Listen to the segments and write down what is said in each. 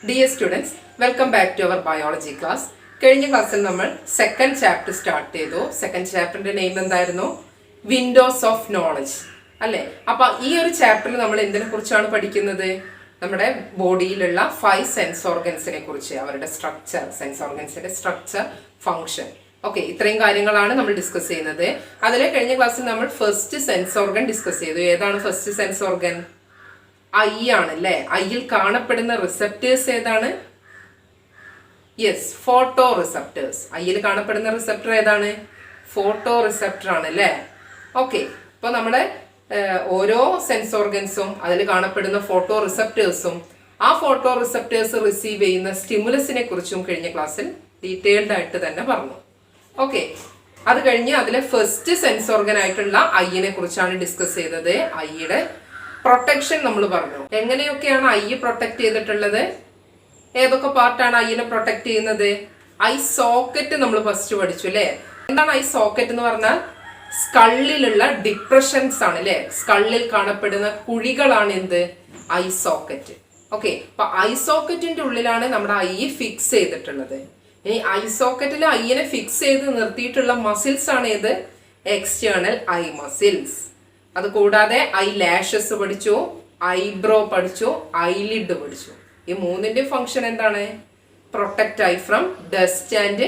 Dear students, welcome back to our biology class. കഴിഞ്ഞ ക്ലാസ്സിൽ നമ്മൾ സെക്കൻഡ് ചാപ്റ്റർ സ്റ്റാർട്ട് ചെയ്തു. സെക്കൻഡ് ചാപ്റ്ററിന്റെ നെയിം എന്തായിരുന്നു? വിൻഡോസ് ഓഫ് നോളജ് അല്ലേ? അപ്പൊ ഈ ഒരു ചാപ്റ്ററിൽ നമ്മൾ എന്തിനെ കുറിച്ചാണ് പഠിക്കുന്നത്? നമ്മുടെ ബോഡിയിലുള്ള 5 സെൻസ് ഓർഗൻസിനെ കുറിച്ച്, അവരുടെ സ്ട്രക്ചർ, സെൻസ് ഓർഗൻസിന്റെ സ്ട്രക്ചർ, ഫംഗ്ഷൻ. ഓക്കെ, ഇത്രയും കാര്യങ്ങളാണ് നമ്മൾ ഡിസ്കസ് ചെയ്യുന്നത്. അതിൽ കഴിഞ്ഞ ക്ലാസ്സിൽ നമ്മൾ ഫസ്റ്റ് സെൻസ് ഓർഗൻ ഡിസ്കസ് ചെയ്തു. ഏതാണ് ഫസ്റ്റ് സെൻസ് ഓർഗൻ? ഐ ആണ് അല്ലേ? ഐയിൽ കാണപ്പെടുന്ന റിസപ്റ്റേഴ്സ് ഏതാണ്? Yes, photo receptors. ഐയിൽ കാണപ്പെടുന്ന റിസപ്റ്റർ ഏതാണ്? ഫോട്ടോ റിസപ്റ്റർ ആണ് അല്ലേ? ഓക്കെ, ഇപ്പൊ നമ്മുടെ ഓരോ സെൻസ് ഓർഗൻസും അതിൽ കാണപ്പെടുന്ന ഫോട്ടോ റിസപ്റ്റേഴ്സും ആ ഫോട്ടോ റിസപ്റ്റേഴ്സ് റിസീവ് ചെയ്യുന്ന സ്റ്റിമുലസിനെ കുറിച്ചും കഴിഞ്ഞ ക്ലാസ്സിൽ ഡീറ്റെയിൽഡ് ആയിട്ട് തന്നെ പറഞ്ഞു. ഓക്കെ, അത് കഴിഞ്ഞ് അതിലെ ഫസ്റ്റ് സെൻസ് ഓർഗൻ ആയിട്ടുള്ള ഐയിനെ കുറിച്ചാണ് ഡിസ്കസ് ചെയ്തത്. ഐയുടെ പ്രൊട്ടക്ഷൻ നമ്മൾ പറഞ്ഞു. എങ്ങനെയൊക്കെയാണ് ഐ പ്രൊട്ടക്ട് ചെയ്തിട്ടുള്ളത്? ഏതൊക്കെ പാർട്ടാണ് ഐനെ പ്രൊട്ടക്ട് ചെയ്യുന്നത്? ഐ സോക്കറ്റ് നമ്മൾ ഫസ്റ്റ് പഠിച്ചു അല്ലേ? എന്താണ് ഐ സോക്കറ്റ് എന്ന് പറഞ്ഞാൽ? സ്കള്ളിലുള്ള ഡിപ്രഷൻസ് ആണ് അല്ലേ? സ്കള്ളിൽ കാണപ്പെടുന്ന കുഴികളാണ് എന്ത്? I socket. ഓക്കെ, അപ്പൊ ഐ സോക്കറ്റിന്റെ ഉള്ളിലാണ് നമ്മുടെ ഐ ഫിക്സ് ചെയ്തിട്ടുള്ളത്. ഇനി ഐ സോക്കറ്റിൽ ഐനെ ഫിക്സ് ചെയ്ത് നിർത്തിയിട്ടുള്ള മസിൽസ് ആണ് ഏത്? External I muscles. അത് കൂടാതെ ഐ ലാഷസ് പഠിച്ചു, ഐബ്രോ പഠിച്ചു, ഐലിഡ് പഠിച്ചു. ഈ മൂന്നിന്റെ ഫംഗ്ഷൻ എന്താണ്? Protect I from dust and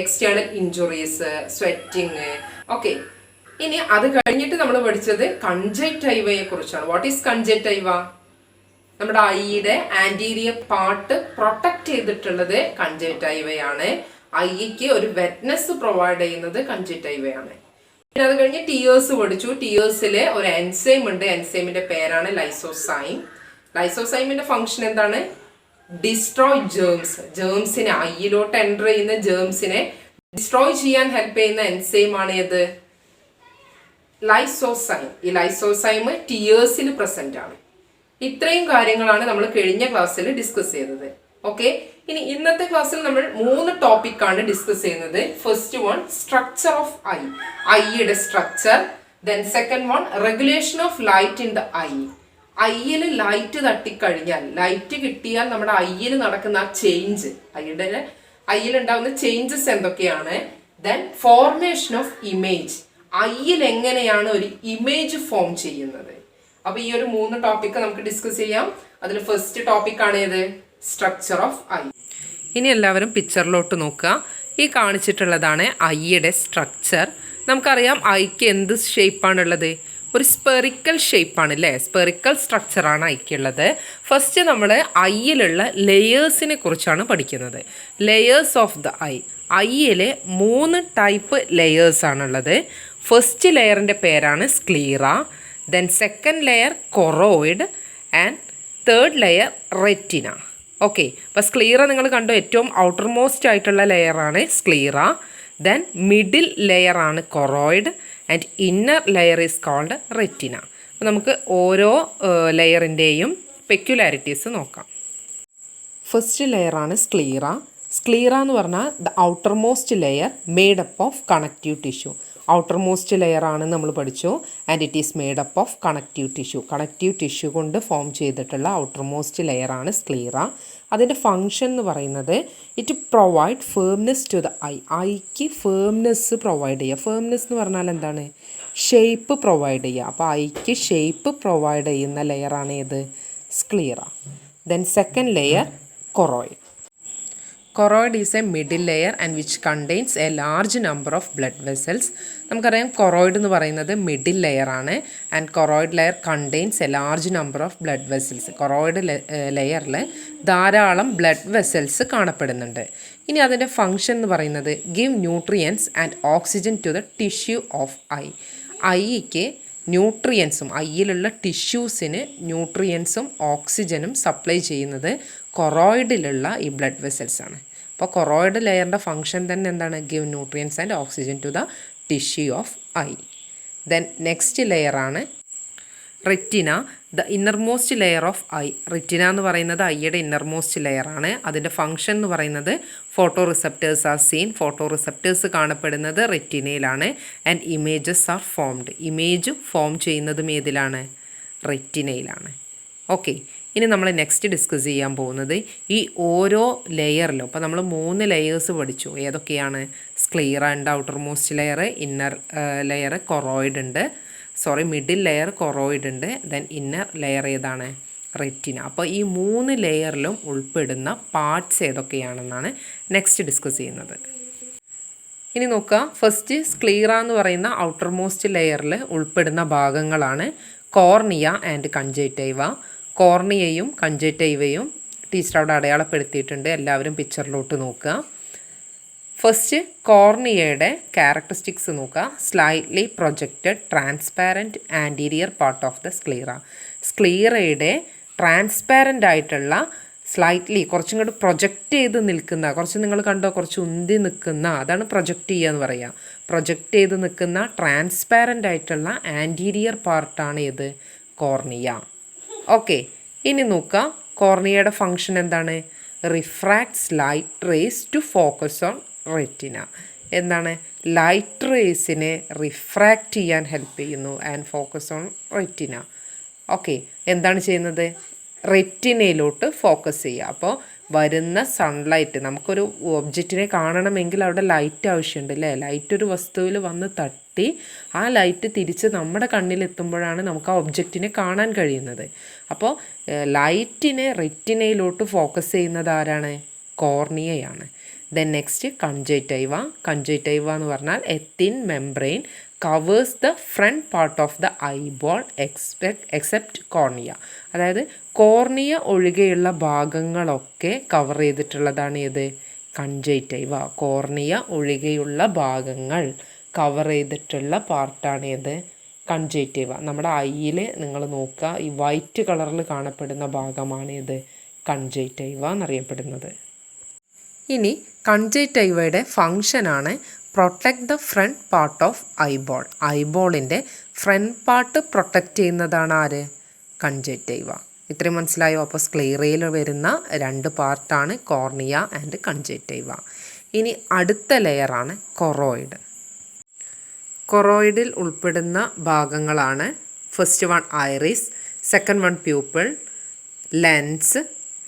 external injuries, sweating. Okay, ഇനി അത് കഴിഞ്ഞിട്ട് നമ്മൾ പഠിച്ചത് കൺജക്റ്റൈവയെ കുറിച്ചാണ്. What is conjunctiva? നമ്മുടെ ഐയുടെ ആന്റീരിയർ പാർട്ട് പ്രൊട്ടക്ട് ചെയ്തിട്ടുള്ളത് കൺജക്റ്റൈവയാണ്. ഐക്ക് ഒരു വെറ്റ്നസ് പ്രൊവൈഡ് ചെയ്യുന്നത് കൺജക്റ്റൈവയാണ്. പിന്നെ അത് കഴിഞ്ഞ് ടിയേഴ്സ് പഠിച്ചു. ടിയേഴ്സിൽ ഒരു എൻസൈം ഉണ്ട്. എൻസൈമിന്റെ പേരാണ് ലൈസോസൈം. ലൈസോസൈമിന്റെ ഫംഗ്ഷൻ എന്താണ്? Destroy germs. ജേംസിനെ, ഐയിലോട്ട് എൻ്റർ ചെയ്യുന്ന ജേംസിനെ ഡിസ്ട്രോയ് ചെയ്യാൻ ഹെൽപ്പ് ചെയ്യുന്ന എൻസൈം ആണ് ഏത്? ലൈസോസൈം. ഈ ലൈസോസൈം ടിയേഴ്സിൽ പ്രസന്റ് ആണ്. ഇത്രയും കാര്യങ്ങളാണ് നമ്മൾ കഴിഞ്ഞ ക്ലാസ്സിൽ ഡിസ്കസ് ചെയ്തത്. ഓക്കെ, ഇനി ഇന്നത്തെ ക്ലാസ്സിൽ നമ്മൾ 3 ടോപ്പിക്കാണ് ഡിസ്കസ് ചെയ്യുന്നത്. First one structure of eye, ഐയുടെ structure. Then second one regulation of light in the eye. ഐയിൽ ലൈറ്റ് തട്ടിക്കഴിഞ്ഞാൽ, ലൈറ്റ് കിട്ടിയാൽ നമ്മുടെ ഐയിൽ നടക്കുന്ന ആ ചേഞ്ച്, ഐയിൽ ഉണ്ടാകുന്ന ചേഞ്ചസ് എന്തൊക്കെയാണ്. ദെൻ ഫോർമേഷൻ ഓഫ് ഇമേജ്, ഐയിൽ എങ്ങനെയാണ് ഒരു ഇമേജ് ഫോം ചെയ്യുന്നത്. അപ്പൊ ഈ ഒരു 3 ടോപ്പിക്ക് നമുക്ക് ഡിസ്കസ് ചെയ്യാം. അതിൽ ഫസ്റ്റ് ടോപ്പിക്കാണ് ഏത്? Structure of I. ഇനി എല്ലാവരും പിക്ചറിലോട്ട് നോക്കുക. ഈ കാണിച്ചിട്ടുള്ളതാണ് ഐയുടെ സ്ട്രക്ചർ. നമുക്കറിയാം ഐക്ക് എന്ത് ഷേപ്പാണുള്ളത്? ഒരു സ്പെറിക്കൽ ഷേപ്പാണ് അല്ലേ? സ്പെറിക്കൽ സ്ട്രക്ചറാണ് ഐക്കുള്ളത്. ഫസ്റ്റ് നമ്മൾ ഐയിലുള്ള ലെയേഴ്സിനെ കുറിച്ചാണ് പഠിക്കുന്നത്. Layers of the eye. ഐയിൽ 3 ടൈപ്പ് ലെയേഴ്സ് ആണുള്ളത്. ഫസ്റ്റ് ലെയറിൻ്റെ പേരാണ് sclera. Then second layer choroid and third layer retina. Okay, അപ്പോൾ സ്ക്ലീറ നിങ്ങൾ കണ്ടോ, ഏറ്റവും ഔട്ടർ മോസ്റ്റ് ആയിട്ടുള്ള ലെയറാണ് സ്ക്ലീറ. ദെൻ മിഡിൽ ലെയർ ആണ് choroid and inner layer is called retina. അപ്പോൾ നമുക്ക് ഓരോ ലെയറിൻ്റെയും പെക്യുലാരിറ്റീസ് നോക്കാം. ഫസ്റ്റ് ലെയറാണ് സ്ക്ലീറ. സ്ക്ലീറ എന്ന് പറഞ്ഞാൽ the outermost layer made up of connective tissue. Outermost layer ആണ് നമ്മൾ പഠിച്ചു. And it is made up of connective tissue. Connective tissue കൊണ്ട് ഫോം ചെയ്തിട്ടുള്ള ഔട്ടർ മോസ്റ്റ് ലെയർ ആണ് സ്ക്ലീറ. അതിൻ്റെ ഫങ്ഷൻ എന്ന് പറയുന്നത് it provide firmness to the eye. ഐക്ക് ഫേംനെസ് പ്രൊവൈഡ് ചെയ്യുക. ഫേംനെസ് എന്ന് പറഞ്ഞാൽ എന്താണ്? ഷേപ്പ് പ്രൊവൈഡ് ചെയ്യുക. അപ്പോൾ ഐക്ക് ഷേപ്പ് പ്രൊവൈഡ് ചെയ്യുന്ന ലെയറാണ് ഏത്? Sclera. Then second layer choroid. Choroid is A middle layer and which contains A large number of blood vessels. നമുക്കറിയാം കൊറോയിഡ് എന്ന് പറയുന്നത് മിഡിൽ ലെയർ ആണ്. And choroid layer contains A large number of blood vessels. Choroid ലെയറിൽ ധാരാളം blood vessels കാണപ്പെടുന്നുണ്ട്. ഇനി അതിൻ്റെ function എന്ന് പറയുന്നത് give nutrients and oxygen to the tissue of eye. ഐക്ക് ന്യൂട്രിയൻസും ഐയിലുള്ള ടിഷ്യൂസിന് ന്യൂട്രിയൻസും ഓക്സിജനും സപ്ലൈ ചെയ്യുന്നത് കൊറോയിഡിലുള്ള ഈ ബ്ലഡ് വെസൽസ് ആണ്. അപ്പോൾ കൊറോയിഡ് ലെയറിൻ്റെ ഫംഗ്ഷൻ തന്നെ എന്താണ്? Give nutrients and oxygen to the tissue of eye. Then next ലെയറാണ് retina, the innermost layer of eye. Retina എന്ന് പറയുന്നത് ഐയുടെ ഇന്നർമോസ്റ്റ് ലെയറാണ്. അതിൻ്റെ ഫംഗ്ഷൻ എന്ന് പറയുന്നത് photoreceptors are seen. Photoreceptors കാണപ്പെടുന്നത് റെറ്റിനയിലാണ്. And images are formed. Image form ചെയ്യുന്നതും ഏതിലാണ്? റെറ്റിനയിലാണ്. ഓക്കെ, ഇനി നമ്മൾ നെക്സ്റ്റ് ഡിസ്കസ് ചെയ്യാൻ പോകുന്നത് ഈ ഓരോ ലെയറിലും. അപ്പോൾ നമ്മൾ 3 ലെയേഴ്സ് പഠിച്ചു. ഏതൊക്കെയാണ്? സ്ക്ലീറ ഉണ്ട്, outer most layer, inner layer choroid ഉണ്ട്, മിഡിൽ ലെയർ കൊറോയിഡ് ഉണ്ട്, ദെൻ ഇന്നർ ലെയർ ഏതാണ്? റെറ്റിന. അപ്പോൾ ഈ 3 ലെയറിലും ഉൾപ്പെടുന്ന പാർട്സ് ഏതൊക്കെയാണെന്നാണ് നെക്സ്റ്റ് ഡിസ്കസ് ചെയ്യുന്നത്. ഇനി നോക്കുക, ഫസ്റ്റ് സ്ക്ലീറ എന്ന് പറയുന്ന ഔട്ടർ മോസ്റ്റ് ലെയറിൽ ഉൾപ്പെടുന്ന ഭാഗങ്ങളാണ് കോർണിയ ആൻഡ് കൺജക്റ്റൈവ. കോർണിയയും കൺജക്റ്റൈവയും ടീച്ചർ അവിടെ അടയാളപ്പെടുത്തിയിട്ടുണ്ട്. എല്ലാവരും പിക്ചറിലോട്ട് നോക്കുക. ഫസ്റ്റ് കോർണിയയുടെ ക്യാരക്ടറിസ്റ്റിക്സ് നോക്കുക. Slightly projected transparent anterior part of the sclera. സ്ക്ലീറയുടെ ട്രാൻസ്പാരൻ്റ് ആയിട്ടുള്ള സ്ലൈറ്റ്ലി കുറച്ചും കൂടി പ്രൊജക്റ്റ് ചെയ്ത് നിൽക്കുന്ന, കുറച്ച് നിങ്ങൾ കണ്ടോ, കുറച്ച് ഉന്തി നിൽക്കുന്ന, അതാണ് പ്രൊജക്റ്റ് ചെയ്യുക എന്ന് പറയുക. പ്രൊജക്റ്റ് ചെയ്ത് നിൽക്കുന്ന ട്രാൻസ്പാരൻ്റ് ആയിട്ടുള്ള ആൻറ്റീരിയർ പാർട്ടാണ് ഏത്? കോർണിയ. ഓക്കെ, ഇനി നോക്കുക, കോർണിയയുടെ ഫങ്ഷൻ എന്താണ്? Refracts light rays to focus on retina. എന്താണ്? ലൈറ്റ് റേസിനെ റിഫ്രാക്റ്റ് ചെയ്യാൻ ഹെൽപ്പ് ചെയ്യുന്നു and focus on retina. Okay, എന്താണ് ചെയ്യുന്നത്? റെറ്റിനയിലോട്ട് ഫോക്കസ് ചെയ്യുക. അപ്പോൾ വരുന്ന സൺലൈറ്റ്, നമുക്കൊരു ഒബ്ജക്റ്റിനെ കാണണമെങ്കിൽ അവിടെ ലൈറ്റ് ആവശ്യമുണ്ട് അല്ലേ? ലൈറ്റ് ഒരു വസ്തുവിൽ വന്ന് തട്ടി ആ ലൈറ്റ് തിരിച്ച് നമ്മുടെ കണ്ണിലെത്തുമ്പോഴാണ് നമുക്ക് ആ ഒബ്ജക്റ്റിനെ കാണാൻ കഴിയുന്നത്. അപ്പോൾ ലൈറ്റിനെ റെറ്റിനയിലോട്ട് ഫോക്കസ് ചെയ്യുന്നത് ആരാണ്? കോർണിയയാണ്. Then next conjunctiva. കൺജക്റ്റൈവ എന്ന് പറഞ്ഞാൽ a thin membrane covers the front part of the eyeball except cornea. അതായത് കോർണിയ ഒഴികെയുള്ള ഭാഗങ്ങളൊക്കെ കവർ ചെയ്തിട്ടുള്ളതാണ് ഏത്? കൺജക്റ്റൈവ. കോർണിയ ഒഴികെയുള്ള ഭാഗങ്ങൾ കവർ ചെയ്തിട്ടുള്ള പാർട്ടാണ് ഏത്? കൺജക്റ്റൈവ. നമ്മുടെ ഐയിൽ നിങ്ങൾ നോക്കുക, ഈ വൈറ്റ് കളറിൽ കാണപ്പെടുന്ന ഭാഗമാണ് ഏത്? കൺജക്റ്റൈവ എന്നറിയപ്പെടുന്നത്. ഇനി കൺജക്റ്റൈവയുടെ ഫങ്ഷനാണ് protect the front part of eyeball. ഐബോളിൻ്റെ ഫ്രണ്ട് പാർട്ട് പ്രൊട്ടക്റ്റ് ചെയ്യുന്നതാണ് ആര്? കൺജക്റ്റൈവ. ഇത്രയും മനസ്സിലായോ? അപ്പോൾ സ്ക്ലീറയിൽ വരുന്ന 2 പാർട്ടാണ് കോർണിയ ആൻഡ് കൺജക്റ്റൈവ. ഇനി അടുത്ത ലെയറാണ് കൊറോയിഡ്. കൊറോയിഡിൽ ഉൾപ്പെടുന്ന ഭാഗങ്ങളാണ് first one iris, second one pupil, lens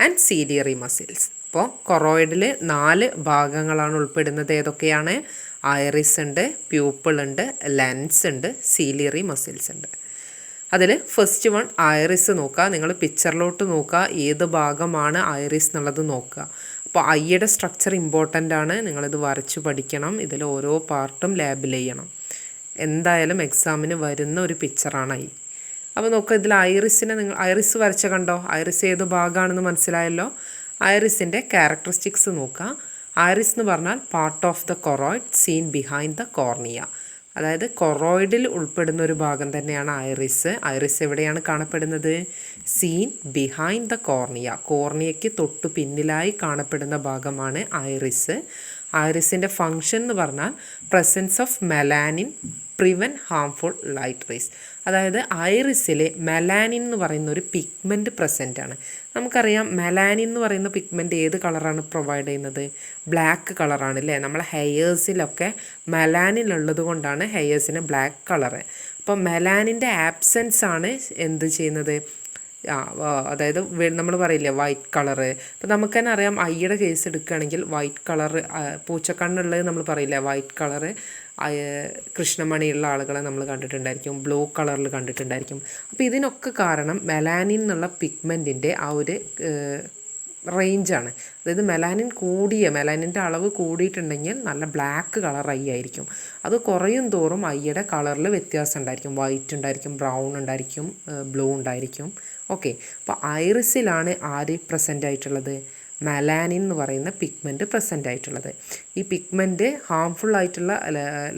and ciliary muscles. അപ്പോൾ കൊറോയിഡിൽ 4 ഭാഗങ്ങളാണ് ഉൾപ്പെടുന്നത്. ഏതൊക്കെയാണ്? ഐറിസ് ഉണ്ട്, പ്യൂപ്പിൾ ഉണ്ട്, ലെൻസ് ഉണ്ട്, സീലിയറി മസിൽസ് ഉണ്ട്. അതിൽ ഫസ്റ്റ് വൺ ഐറിസ് നോക്കുക. നിങ്ങൾ പിക്ചറിലോട്ട് നോക്കുക, ഏത് ഭാഗമാണ് ഐറിസ് എന്നുള്ളത് നോക്കുക. അപ്പോൾ ഐയുടെ സ്ട്രക്ചർ ഇമ്പോർട്ടൻ്റ് ആണ്. നിങ്ങളിത് വരച്ച് പഠിക്കണം. ഇതിൽ ഓരോ പാർട്ടും ലേബൽ ചെയ്യണം. എന്തായാലും എക്സാമിന് വരുന്ന ഒരു പിക്ചറാണ് ഐ. അപ്പോൾ നോക്കുക, ഇതിൽ ഐറിസിനെ നിങ്ങൾ ഐറിസ് വരച്ച കണ്ടോ? ഐറിസ് ഏത് ഭാഗമാണെന്ന് മനസ്സിലായല്ലോ. ഐറിസിൻ്റെ ക്യാരക്ടറിസ്റ്റിക്സ് നോക്കുക. ഐറിസ് എന്ന് പറഞ്ഞാൽ part of the choroid seen behind the cornea. അതായത് കൊറോയിഡിൽ ഉൾപ്പെടുന്ന ഒരു ഭാഗം തന്നെയാണ് ഐറിസ്. ഐറിസ് എവിടെയാണ് കാണപ്പെടുന്നത്? Seen behind the cornea. കോർണിയയ്ക്ക് തൊട്ടു പിന്നിലായി കാണപ്പെടുന്ന ഭാഗമാണ് ഐറിസ്. ഐറിസിൻ്റെ ഫങ്ഷൻ എന്ന് പറഞ്ഞാൽ presence of melanin prevent harmful light rays. അതായത് ഐറിസിൽ മെലാനിൻ എന്ന് പറയുന്ന ഒരു പിഗ്മെൻറ്റ് പ്രസൻ്റ് ആണ്. നമുക്കറിയാം മെലാനിൻ എന്ന് പറയുന്ന പിഗ്മെൻറ്റ് ഏത് കളറാണ് പ്രൊവൈഡ് ചെയ്യുന്നത്? ബ്ലാക്ക് കളറാണ് അല്ലേ? നമ്മളെ ഹെയേഴ്സിലൊക്കെ മെലാനിൻ ഉള്ളത് കൊണ്ടാണ് ഹെയേഴ്സിന് ബ്ലാക്ക് കളറ്. അപ്പോൾ മെലാനിൻ്റെ ആബ്സെൻസ് ആണ് എന്ത് ചെയ്യുന്നത്? അതായത് നമ്മൾ പറയില്ലേ വൈറ്റ് കളറ്. അപ്പോൾ നമുക്ക് തന്നെ അറിയാം, ഐയുടെ കേസ് എടുക്കുകയാണെങ്കിൽ വൈറ്റ് കളറ്, പൂച്ചക്കണ്ണുള്ളത് നമ്മൾ പറയില്ലേ വൈറ്റ് കളറ്, കൃഷ്ണമണിയുള്ള ആളുകളെ നമ്മൾ കണ്ടിട്ടുണ്ടായിരിക്കും, ബ്ലൂ കളറിൽ കണ്ടിട്ടുണ്ടായിരിക്കും. അപ്പോൾ ഇതിനൊക്കെ കാരണം മെലാനിൻ എന്നുള്ള പിഗ്മെൻറ്റിൻ്റെ ആ ഒരു റേഞ്ചാണ്. അതായത് മെലാനിൻ്റെ അളവ് കൂടിയിട്ടുണ്ടെങ്കിൽ നല്ല ബ്ലാക്ക് കളർ ഐ ആയിരിക്കും. അത് കുറയും തോറും ഐയുടെ കളറിൽ വ്യത്യാസം ഉണ്ടായിരിക്കും. വൈറ്റ് ഉണ്ടായിരിക്കും, ബ്രൗൺ ഉണ്ടായിരിക്കും, ബ്ലൂ ഉണ്ടായിരിക്കും. ഓക്കെ, അപ്പോൾ ഐറിസിലാണ് ആര് പ്രസൻ്റ് ആയിട്ടുള്ളത്? മെലാനിൻ എന്ന് പറയുന്ന പിഗ്മെൻറ്റ് പ്രസൻ്റ് ആയിട്ടുള്ളത്. ഈ പിഗ്മെൻറ്റ് ഹാംഫുൾ ആയിട്ടുള്ള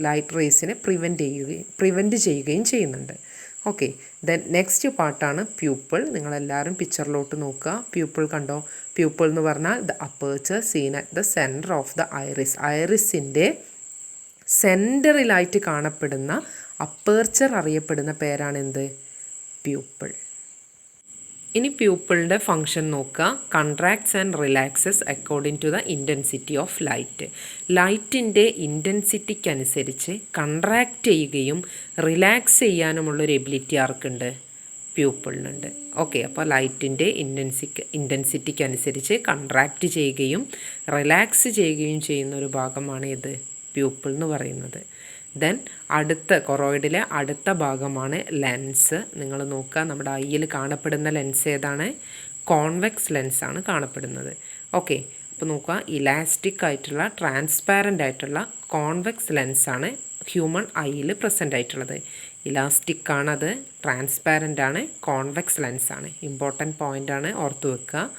ലൈറ്റ് റേസിനെ പ്രിവെൻറ്റ് ചെയ്യുകയും ചെയ്യുന്നുണ്ട്. ഓക്കെ, ദെൻ നെക്സ്റ്റ് പാർട്ടാണ് പ്യൂപ്പിൾ. നിങ്ങളെല്ലാവരും പിക്ചറിലോട്ട് നോക്കുക. പ്യൂപ്പിൾ കണ്ടോ? പ്യൂപ്പിൾ എന്ന് പറഞ്ഞാൽ the aperture seen at the centre of the iris. ഐറിസിൻ്റെ സെൻറ്ററിലായിട്ട് കാണപ്പെടുന്ന അപ്പേർച്ചർ അറിയപ്പെടുന്ന പേരാണ് എന്ത്? പ്യൂപ്പിൾ. ഇനി പ്യൂപ്പിളിൻ്റെ ഫങ്ഷൻ നോക്കുക. Contracts and relaxes according to the intensity of light. ലൈറ്റിൻ്റെ ഇൻറ്റൻസിറ്റിക്കനുസരിച്ച് കൺട്രാക്റ്റ് ചെയ്യുകയും റിലാക്സ് ചെയ്യാനുമുള്ളൊരു എബിലിറ്റി ആർക്കുണ്ട്? പ്യൂപ്പിളിനുണ്ട്. ഓക്കെ, അപ്പോൾ ലൈറ്റിൻ്റെ ഇൻറ്റൻസിറ്റിക്കനുസരിച്ച് കൺട്രാക്റ്റ് ചെയ്യുകയും റിലാക്സ് ചെയ്യുകയും ചെയ്യുന്ന ഒരു ഭാഗമാണ് ഇത് പ്യൂപ്പിൾ എന്ന് പറയുന്നത്. ദെൻ അടുത്ത കൊറോയിഡിലെ അടുത്ത ഭാഗമാണ് ലെൻസ്. നിങ്ങൾ നോക്കുക, നമ്മുടെ ഐയിൽ കാണപ്പെടുന്ന ലെൻസ് ഏതാണ്? കോൺവെക്സ് ലെൻസാണ് കാണപ്പെടുന്നത്. ഓക്കെ, അപ്പോൾ നോക്കുക, ഇലാസ്റ്റിക് ആയിട്ടുള്ള ട്രാൻസ്പാരൻ്റ് ആയിട്ടുള്ള കോൺവെക്സ് ലെൻസാണ് ഹ്യൂമൻ ഐയിൽ പ്രസൻ്റ് ആയിട്ടുള്ളത്. ഇലാസ്റ്റിക് ആണത്, ട്രാൻസ്പാരൻ്റ് ആണ്, കോൺവെക്സ് ലെൻസാണ്. ഇമ്പോർട്ടൻറ്റ് പോയിൻ്റാണ്, ഓർത്ത് വെക്കുക.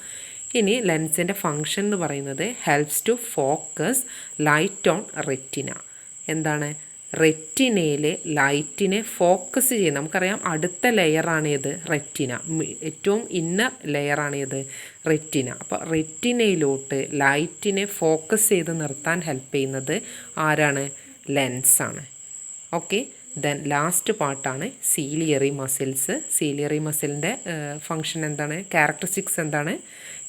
ഇനി ലെൻസിൻ്റെ ഫങ്ഷൻ എന്ന് പറയുന്നത് helps to focus light on retina. എന്താണ്? റെറ്റിനയിൽ ലൈറ്റിനെ ഫോക്കസ് ചെയ്യുന്നത്. നമുക്കറിയാം അടുത്ത ലെയറാണ് ഏത്? റെറ്റിന. ഏറ്റവും ഇന്നർ ലെയറാണ് ഏത്? റെറ്റിന. അപ്പോൾ റെറ്റിനയിലോട്ട് ലൈറ്റിനെ ഫോക്കസ് ചെയ്ത് നിർത്താൻ ഹെൽപ്പ് ചെയ്യുന്നത് ആരാണ്? ലെൻസാണ്. ഓക്കെ, ദെൻ ലാസ്റ്റ് പാർട്ടാണ് സീലിയറി മസിൽസ്. സീലിയറി മസിലിൻ്റെ ഫങ്ഷൻ എന്താണ്? ക്യാരക്ടറിസ്റ്റിക്സ് എന്താണ്?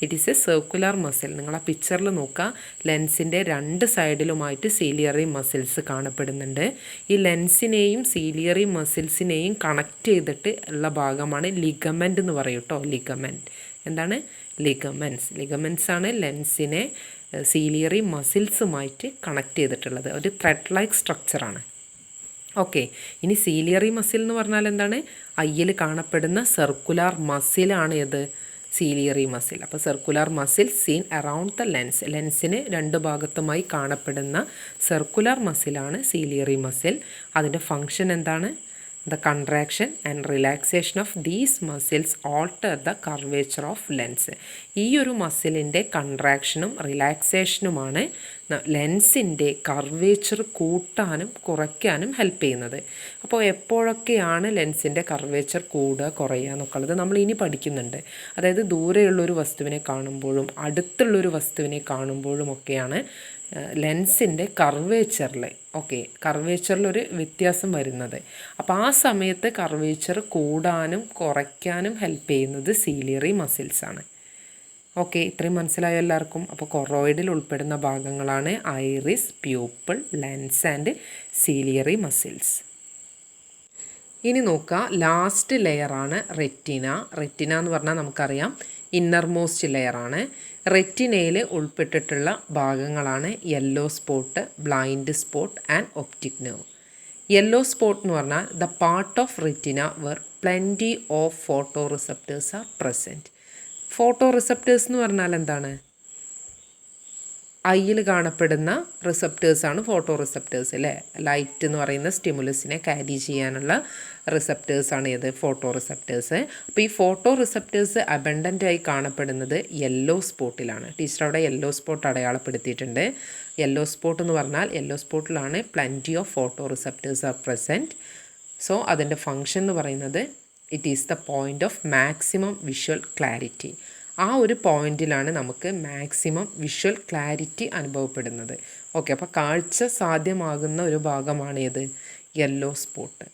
It is A circular muscle. നിങ്ങൾ ആ പിക്ചറിൽ നോക്കുക, ലെൻസിൻ്റെ രണ്ട് സൈഡിലുമായിട്ട് സീലിയറി മസിൽസ് കാണപ്പെടുന്നുണ്ട്. ഈ ലെൻസിനെയും സീലിയറി മസിൽസിനെയും കണക്ട് ചെയ്തിട്ട് ഉള്ള ഭാഗമാണ് ലിഗമെൻ്റ് എന്ന് പറയും കേട്ടോ. ലിഗമെൻറ്റ് എന്താണ്? ലിഗമെൻറ്റ്സ് ആണ് ലെൻസിനെ സീലിയറി മസിൽസുമായിട്ട് കണക്ട് ചെയ്തിട്ടുള്ളത്. ഒരു ത്രെഡ് ലൈക്ക് സ്ട്രക്ചറാണ്. ഓക്കെ, ഇനി സീലിയറി മസിൽ എന്ന് പറഞ്ഞാൽ എന്താണ്? ഐയിൽ കാണപ്പെടുന്ന സർക്കുലർ മസിലാണ് ഏത്? Ciliary muscle. അപ്പോൾ circular muscle seen around the lens. ലെൻസിന് രണ്ട് ഭാഗത്തുമായി കാണപ്പെടുന്ന സർക്കുലർ മസിലാണ് സീലിയറി മസിൽ. അതിൻ്റെ ഫങ്ഷൻ എന്താണ്? The contraction and relaxation of these muscles alter the curvature of lens. ഈ ഒരു മസിലിൻ്റെ കൺട്രാക്ഷനും റിലാക്സേഷനുമാണ് ലെൻസിൻ്റെ കർവേച്ചർ കൂട്ടാനും കുറയ്ക്കാനും ഹെൽപ്പ് ചെയ്യുന്നത്. അപ്പോൾ എപ്പോഴൊക്കെയാണ് ലെൻസിൻ്റെ കർവേച്ചർ കൂടുക കുറയുക എന്നൊക്കെയുള്ളത് നമ്മൾ ഇനി പഠിക്കുന്നുണ്ട്. അതായത് ദൂരെയുള്ളൊരു വസ്തുവിനെ കാണുമ്പോഴും അടുത്തുള്ളൊരു വസ്തുവിനെ കാണുമ്പോഴും ഒക്കെയാണ് ലെൻസിൻ്റെ കർവേച്ചറിലൊരു വ്യത്യാസം വരുന്നത്. അപ്പോൾ ആ സമയത്ത് കർവേച്ചർ കൂടാനും കുറയ്ക്കാനും ഹെൽപ്പ് ചെയ്യുന്നത് സീലിയറി മസിൽസാണ്. ഓക്കെ, ഇത്രയും മനസ്സിലായോ എല്ലാവർക്കും? അപ്പോൾ കൊറോയിഡിൽ ഉൾപ്പെടുന്ന ഭാഗങ്ങളാണ് iris, pupil, lens and ciliary muscles. ഇനി നോക്കുക, ലാസ്റ്റ് ലെയറാണ് റെറ്റിന. റെറ്റിന എന്ന് പറഞ്ഞാൽ നമുക്കറിയാം ഇന്നർമോസ്റ്റ് ലെയറാണ്. റെറ്റിനയിൽ ഉൾപ്പെട്ടിട്ടുള്ള ഭാഗങ്ങളാണ് yellow spot, blind spot and optic nerve. Yellow spot എന്ന് പറഞ്ഞാൽ the part of retina where plenty of photoreceptors are present. Photoreceptors എന്ന് പറഞ്ഞാൽ എന്താണ്? ഐയിൽ കാണപ്പെടുന്ന റിസപ്റ്റേഴ്സാണ് ഫോട്ടോ റിസപ്റ്റേഴ്സ് അല്ലേ? ലൈറ്റ് എന്ന് പറയുന്ന സ്റ്റിമുലസിനെ ക്യാരി ചെയ്യാനുള്ള റിസപ്റ്റേഴ്സാണ് ഏത്? Photoreceptors. അപ്പോൾ ഈ ഫോട്ടോ റിസപ്റ്റേഴ്സ് അബണ്ടൻ്റായി കാണപ്പെടുന്നത് യെല്ലോ സ്പോട്ടിലാണ്. ടീച്ചർ അവിടെ യെല്ലോ സ്പോട്ട് അടയാളപ്പെടുത്തിയിട്ടുണ്ട്. യെല്ലോ സ്പോട്ട് എന്ന് പറഞ്ഞാൽ യെല്ലോ സ്പോട്ടിലാണ് plenty of photoreceptors are present. So അതിൻ്റെ ഫങ്ഷൻ എന്ന് പറയുന്നത് it is the point of maximum visual clarity. ആ ഒരു പോയിന്റിലാണ് നമുക്ക് മാക്സിമം വിഷ്വൽ ക്ലാരിറ്റി അനുഭവപ്പെടുന്നത്. ഓക്കെ, അപ്പോൾ കാഴ്ച സാധ്യമാകുന്ന ഒരു ഭാഗമാണ് ഏത്? Yellow spot.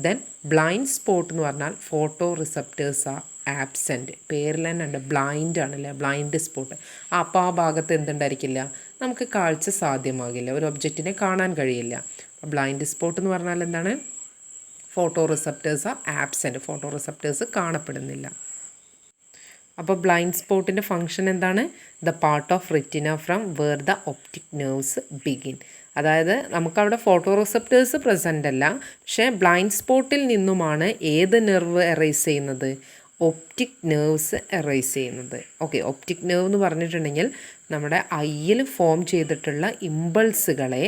Then blind spot എന്ന് പറഞ്ഞാൽ ഫോട്ടോ റിസപ്റ്റേഴ്സ് ആർ ആബ്സെൻറ്റ്. പേരിൽ തന്നെ ഉണ്ട്, ബ്ലൈൻഡ് ആണല്ലേ, ബ്ലൈൻഡ് സ്പോട്ട്. അപ്പോൾ ആ ഭാഗത്ത് എന്തുണ്ടായിരിക്കില്ല? നമുക്ക് കാഴ്ച സാധ്യമാകില്ല, ഒരു ഒബ്ജക്റ്റിനെ കാണാൻ കഴിയില്ല. ബ്ലൈൻഡ് സ്പോട്ട് എന്ന് പറഞ്ഞാൽ എന്താണ്? Photoreceptors are absent, photoreceptors കാണപ്പെടുന്നില്ല. അപ്പോൾ ബ്ലൈൻഡ് സ്പോട്ടിൻ്റെ ഫങ്ഷൻ എന്താണ്? The part of retina from where the optic nerves begin. അതായത് നമുക്കവിടെ ഫോട്ടോ റിസപ്റ്റേഴ്സ് പ്രസൻ്റ് അല്ല, പക്ഷേ ബ്ലൈൻഡ് സ്പോട്ടിൽ നിന്നുമാണ് ഏത് നെർവ് എറേസ് ചെയ്യുന്നത്? ഒപ്റ്റിക് നെർവ്സ് എറേസ് ചെയ്യുന്നത്. ഓക്കെ, ഒപ്റ്റിക് നെർവ് എന്ന് പറഞ്ഞിട്ടുണ്ടെങ്കിൽ നമ്മുടെ ഐയിൽ ഫോം ചെയ്തിട്ടുള്ള ഇമ്പൾസുകളെ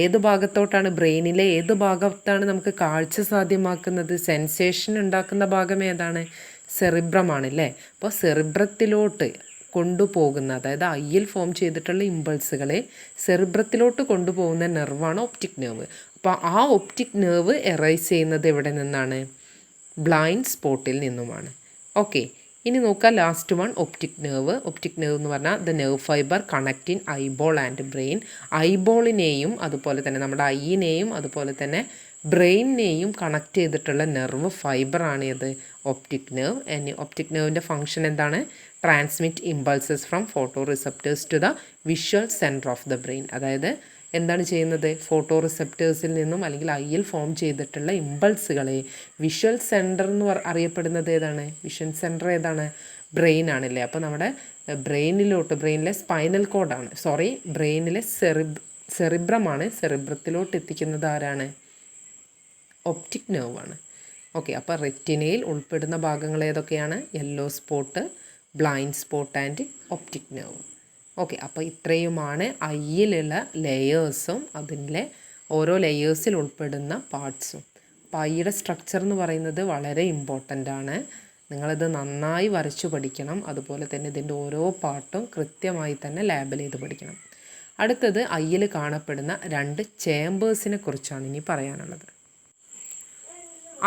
ഏത് ഭാഗത്തോട്ടാണ്, ബ്രെയിനിലെ ഏത് ഭാഗത്താണ് നമുക്ക് കാഴ്ച സാധ്യമാക്കുന്നത്? സെൻസേഷൻ ഉണ്ടാക്കുന്ന ഭാഗം ഏതാണ്? സെറിബ്രമാണല്ലേ. അപ്പോൾ സെറിബ്രത്തിലോട്ട് കൊണ്ടുപോകുന്ന, അതായത് ഐയിൽ ഫോം ചെയ്തിട്ടുള്ള ഇമ്പൾസുകളെ സെറിബ്രത്തിലോട്ട് കൊണ്ടുപോകുന്ന നെർവാണ് ഒപ്റ്റിക് നെർവ്. അപ്പോൾ ആ ഒപ്റ്റിക് നെർവ് എറൈസ് ചെയ്യുന്നത് എവിടെ നിന്നാണ്? ബ്ലൈൻഡ് സ്പോട്ടിൽ നിന്നുമാണ്. ഓക്കെ, ഇനി നോക്കാം last one optic nerve. Optic nerve എന്ന് പറഞ്ഞാൽ the nerve fibre connecting eyeball and brain. ഐബോളിനെയും അതുപോലെ തന്നെ നമ്മുടെ ഐയിനെയും അതുപോലെ തന്നെ ബ്രെയിനിനെയും കണക്ട് ചെയ്തിട്ടുള്ള നെർവ് ഫൈബറാണ് ഇത് ഒപ്റ്റിക് നെർവ്. ഒപ്റ്റിക് നെർവിൻ്റെ ഫംഗ്ഷൻ എന്താണ്? Transmit impulses from photoreceptors to the visual centre of the brain. അതായത് എന്താണ് ചെയ്യുന്നത്? ഫോട്ടോ റിസെപ്റ്റേഴ്സിൽ നിന്നും അല്ലെങ്കിൽ ഐയിൽ ഫോം ചെയ്തിട്ടുള്ള ഇമ്പൾസുകളെ വിഷ്വൽ സെൻറ്റർ എന്ന് അറിയപ്പെടുന്നത് ഏതാണ്? വിഷ്വൽ സെൻറ്റർ ഏതാണ്? ബ്രെയിൻ ആണല്ലേ. അപ്പോൾ നമ്മുടെ ബ്രെയിനിലെ സ്പൈനൽ കോഡാണ്, ബ്രെയിനിലെ സെറിബ്രമാണ്. സെറിബ്രത്തിലോട്ട് എത്തിക്കുന്നത് ആരാണ്? ഒപ്റ്റിക് നെർവാണ്. ഓക്കെ, അപ്പോൾ റെറ്റിനയിൽ ഉൾപ്പെടുന്ന ഭാഗങ്ങൾ ഏതൊക്കെയാണ്? Yellow spot, blind spot and optic nerve. Okay, അപ്പോൾ ഇത്രയുമാണ് ഐയിലുള്ള ലെയേഴ്സും അതിൻ്റെ ഓരോ ലെയേഴ്സിൽ ഉൾപ്പെടുന്ന പാർട്സും. അപ്പോൾ ഐയുടെ സ്ട്രക്ചർ എന്ന് പറയുന്നത് വളരെ ഇമ്പോർട്ടൻ്റ് ആണ്. നിങ്ങളിത് നന്നായി വരച്ചു പഠിക്കണം. അതുപോലെ തന്നെ ഇതിൻ്റെ ഓരോ പാർട്ടും കൃത്യമായി തന്നെ ലാബിൽ ചെയ്ത് പഠിക്കണം. അടുത്തത് ഐയിൽ കാണപ്പെടുന്ന 2 ചേമ്പേഴ്സിനെ കുറിച്ചാണ് ഇനി പറയാനുള്ളത്.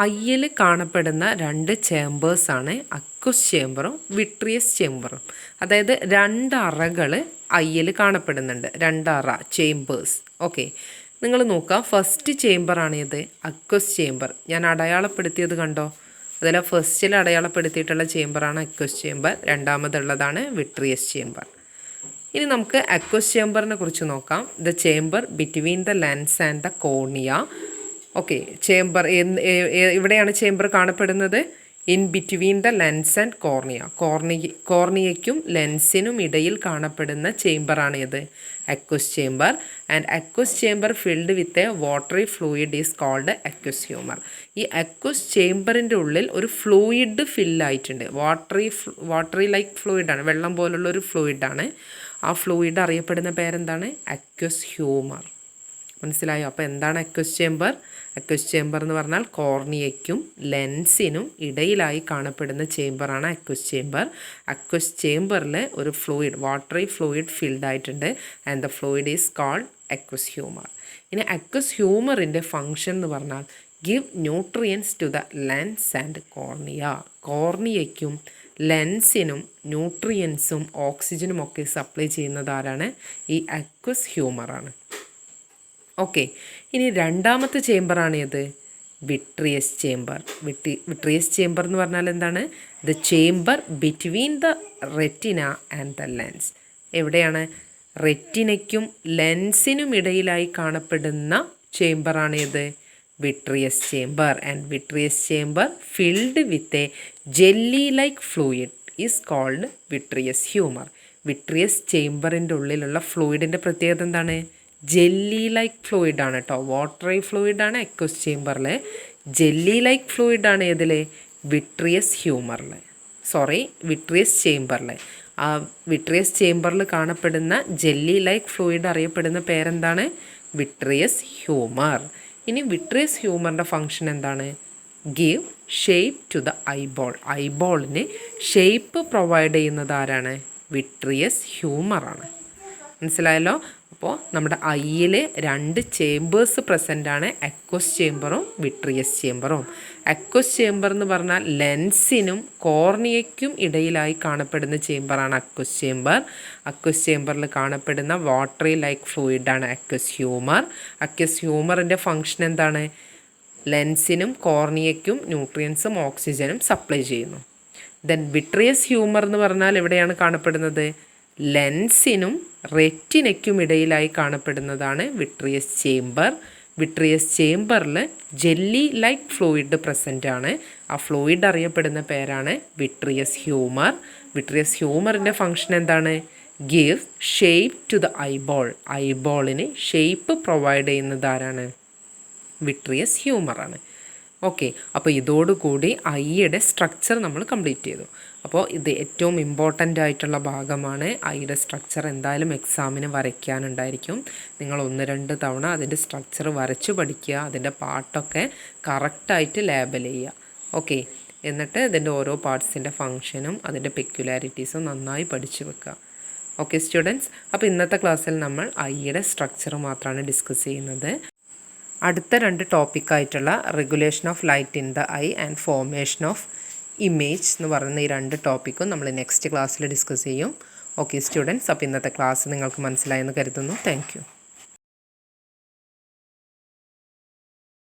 ഐയിൽ കാണപ്പെടുന്ന 2 ചേമ്പേഴ്സാണ് അക്വസ് ചേമ്പറും വിട്രിയസ് ചേമ്പറും. അതായത് 2 അറകൾ ഐയിൽ കാണപ്പെടുന്നുണ്ട്. 2 അറ ചേമ്പേഴ്സ്. ഓക്കെ, നിങ്ങൾ നോക്കുക. ഫസ്റ്റ് ചേമ്പറാണ് ഇത് അക്വസ് ചേമ്പർ. ഞാൻ അടയാളപ്പെടുത്തിയത് കണ്ടോ? അതിൽ ഫസ്റ്റിൽ അടയാളപ്പെടുത്തിയിട്ടുള്ള ചേമ്പറാണ് അക്വസ് ചേമ്പർ. രണ്ടാമതുള്ളതാണ് വിട്രിയസ് ചേമ്പർ. ഇനി നമുക്ക് അക്വസ് ചേമ്പറിനെ കുറിച്ച് നോക്കാം. The chamber between the lens and the cornea. Okay, chamber ഇവിടെയാണ് ചേമ്പർ കാണപ്പെടുന്നത്. In between the lens and cornea. കോർണിയയ്ക്കും ലെൻസിനും ഇടയിൽ കാണപ്പെടുന്ന ചേമ്പറാണ് ഇത് aqueous chamber. And aqueous chamber filled with a watery fluid is called aqueous humour. ഈ aqueous ചേമ്പറിൻ്റെ ഉള്ളിൽ ഒരു ഫ്ലൂയിഡ് ഫില്ലായിട്ടുണ്ട്. വാട്ടറി ലൈക്ക് ഫ്ലൂയിഡാണ്, വെള്ളം പോലുള്ള ഒരു ഫ്ലൂയിഡാണ്. ആ ഫ്ലൂയിഡ് അറിയപ്പെടുന്ന പേരെന്താണ്? Aqueous humour. മനസ്സിലായോ? അപ്പോൾ എന്താണ് അക്വസ് ചേമ്പർ? അക്വസ് ചേമ്പർ എന്ന് പറഞ്ഞാൽ കോർണിയയ്ക്കും ലെൻസിനും ഇടയിലായി കാണപ്പെടുന്ന ചേമ്പറാണ് അക്വസ് ചേമ്പർ. അക്വസ് ചേമ്പറിൽ ഒരു ഫ്ലൂയിഡ്, വാട്ടറി ഫ്ലൂയിഡ് ഫിൽഡ് ആയിട്ടുണ്ട്. And the fluid is called aqueous humour. ഇനി അക്വസ് ഹ്യൂമറിൻ്റെ ഫങ്ഷൻ എന്ന് പറഞ്ഞാൽ give nutrients to the lens and cornea. കോർണിയയ്ക്കും ലെൻസിനും ന്യൂട്രിയൻസും ഓക്സിജനും ഒക്കെ സപ്ലൈ ചെയ്യുന്നത് ആരാണ്? ഈ അക്വസ് ഹ്യൂമറാണ്. ഓക്കെ, ഇനി രണ്ടാമത്തെ ചേമ്പറാണ് ഏത്? Vitreous chamber. വിട്രിയസ് ചേമ്പർ എന്ന് പറഞ്ഞാൽ എന്താണ്? The chamber between the retina and the lens. എവിടെയാണ്? റെറ്റിനയ്ക്കും ലെൻസിനും ഇടയിലായി കാണപ്പെടുന്ന ചേമ്പറാണ് ഏത്? Vitreous chamber. And vitreous chamber filled with a jelly like fluid is called vitreous humour. Vitreous ചേമ്പറിൻ്റെ ഉള്ളിലുള്ള ഫ്ലൂയിഡിൻ്റെ പ്രത്യേകത എന്താണ്? ജെല്ലി ലൈക്ക് ഫ്ലൂയിഡാണ് കേട്ടോ. വാട്ടറി ഫ്ലൂയിഡാണ് അക്വസ് ചേമ്പറിൽ. ജെല്ലി ലൈക്ക് ഫ്ലൂയിഡാണ് ഏതിൽ? വിട്രിയസ് ചേമ്പറിൽ. ആ വിട്രിയസ് ചേമ്പറിൽ കാണപ്പെടുന്ന ജെല്ലി ലൈക്ക് ഫ്ലൂയിഡ് അറിയപ്പെടുന്ന പേരെന്താണ്? Vitreous humour. ഇനി വിട്രിയസ് ഹ്യൂമറിൻ്റെ ഫങ്ഷൻ എന്താണ്? Give shape to the eyeball. ഐബോളിന് ഷേപ്പ് പ്രൊവൈഡ് ചെയ്യുന്നത് ആരാണ്? വിട്രിയസ് ഹ്യൂമറാണ്. മനസ്സിലായല്ലോ? അപ്പോൾ നമ്മുടെ ഐയിൽ 2 ചേമ്പേഴ്സ് പ്രസൻ്റാണ്, അക്വസ് ചേമ്പറും വിട്രിയസ് ചേമ്പറും. അക്വസ് ചേമ്പർ എന്ന് പറഞ്ഞാൽ ലെൻസിനും കോർണിയയ്ക്കും ഇടയിലായി കാണപ്പെടുന്ന ചേമ്പറാണ് അക്വസ് ചേമ്പർ. അക്വസ് ചേമ്പറിൽ കാണപ്പെടുന്ന വാട്ടറി ലൈക്ക് ഫ്ലൂയിഡാണ് അക്വസ് ഹ്യൂമർ. അക്വസ് ഹ്യൂമറിൻ്റെ ഫങ്ഷൻ എന്താണ്? ലെൻസിനും കോർണിയയ്ക്കും ന്യൂട്രിയൻസും ഓക്സിജനും സപ്ലൈ ചെയ്യുന്നു. ദെൻ വിട്രിയസ് ഹ്യൂമർ എന്ന് പറഞ്ഞാൽ എവിടെയാണ് കാണപ്പെടുന്നത്? ലെൻസിനും റെറ്റിനയ്ക്കും ഇടയിലായി കാണപ്പെടുന്നതാണ് വിട്രിയസ് ചേമ്പർ. വിട്രിയസ് ചേമ്പറിൽ ജെല്ലി ലൈക്ക് ഫ്ലൂയിഡ് പ്രസൻ്റ് ആണ്. ആ ഫ്ലൂയിഡ് അറിയപ്പെടുന്ന പേരാണ് വിട്രിയസ് ഹ്യൂമർ. വിട്രിയസ് ഹ്യൂമറിൻ്റെ ഫങ്ഷൻ എന്താണ്? Give shape to the eyeball. ഐബോളിന് ഷേപ്പ് പ്രൊവൈഡ് ചെയ്യുന്നത് ആരാണ്? വിട്രിയസ് ഹ്യൂമറാണ്. ഓക്കെ, അപ്പോൾ ഇതോടുകൂടി ഐയുടെ സ്ട്രക്ചർ നമ്മൾ കംപ്ലീറ്റ് ചെയ്തു. അപ്പോൾ ഇത് ഏറ്റവും ഇമ്പോർട്ടൻ്റ് ആയിട്ടുള്ള ഭാഗമാണ്. ഐയുടെ സ്ട്രക്ചർ എന്തായാലും എക്സാമിന് വരയ്ക്കാനുണ്ടായിരിക്കും. നിങ്ങൾ 1-2 തവണ അതിൻ്റെ സ്ട്രക്ചർ വരച്ച് പഠിക്കുക. അതിൻ്റെ പാർട്ടൊക്കെ കറക്റ്റായിട്ട് ലേബൽ ചെയ്യുക. ഓക്കെ, എന്നിട്ട് ഇതിൻ്റെ ഓരോ പാർട്സിൻ്റെ ഫങ്ഷനും അതിൻ്റെ പെക്യുലാരിറ്റീസും നന്നായി പഠിച്ചു വെക്കുക. ഓക്കെ സ്റ്റുഡൻസ്, അപ്പോൾ ഇന്നത്തെ ക്ലാസ്സിൽ നമ്മൾ ഐയുടെ സ്ട്രക്ചർ മാത്രമാണ് ഡിസ്കസ് ചെയ്യുന്നത്. അടുത്ത 2 ടോപ്പിക്കായിട്ടുള്ള regulation of light in the eye and formation of image എന്ന് പറയുന്ന ഈ 2 ടോപ്പിക്കും നമ്മൾ നെക്സ്റ്റ് ക്ലാസ്സിൽ ഡിസ്കസ് ചെയ്യും. ഓക്കെ സ്റ്റുഡൻസ്, അപ്പോൾ ഇന്നത്തെ ക്ലാസ് നിങ്ങൾക്ക് മനസ്സിലായെന്ന് കരുതുന്നു. Thank you.